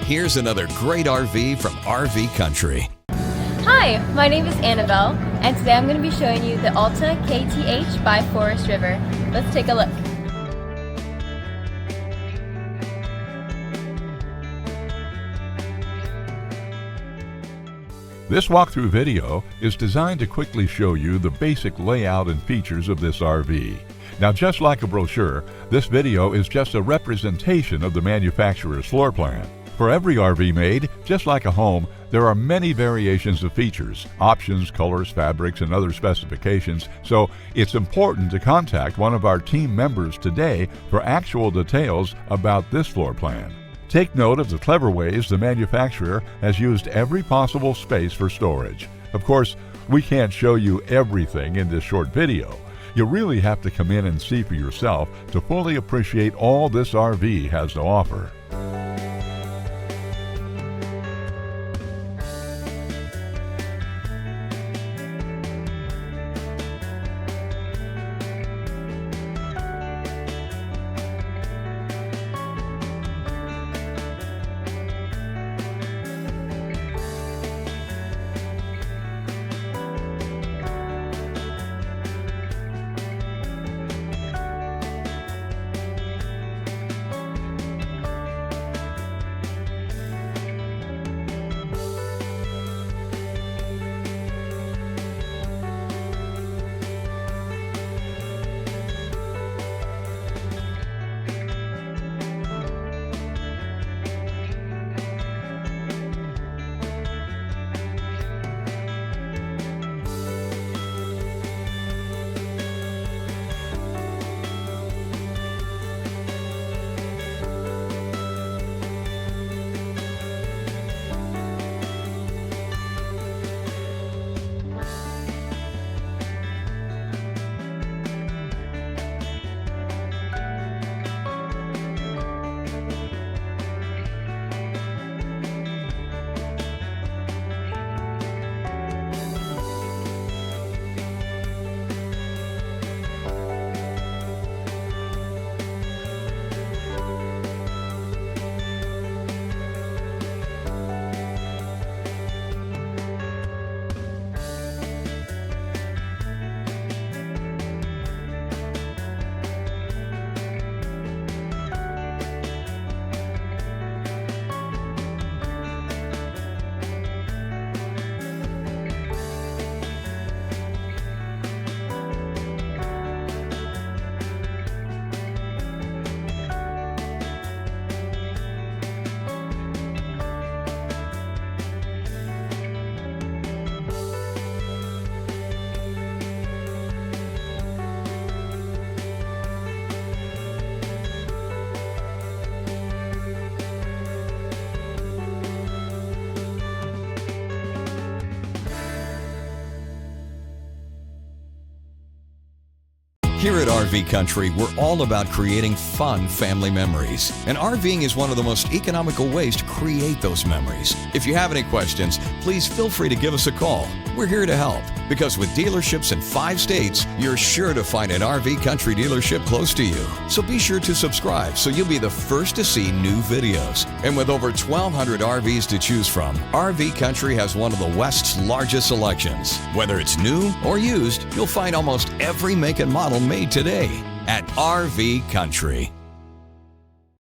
Here's another great RV from RV Country. Hi, my name is Annabelle, and today I'm going to be showing you the Alta KTH by Forest River. Let's take a look. This walkthrough video is designed to quickly show you the basic layout and features of this RV. Now, just like a brochure, this video is just a representation of the manufacturer's floor plan. For every RV made, just like a home, there are many variations of features, options, colors, fabrics, and other specifications, so it's important to contact one of our team members today for actual details about this floor plan. Take note of the clever ways the manufacturer has used every possible space for storage. Of course, we can't show you everything in this short video. You really have to come in and see for yourself to fully appreciate all this RV has to offer. Here at RV Country, we're all about creating fun family memories. And RVing is one of the most economical ways to create those memories. If you have any questions, please feel free to give us a call. We're here to help, because with dealerships in 5 states, you're sure to find an RV Country dealership close to you. So be sure to subscribe so you'll be the first to see new videos. And with over 1,200 RVs to choose from, RV Country has one of the West's largest selections. Whether it's new or used, you'll find almost every make and model made today at RV Country.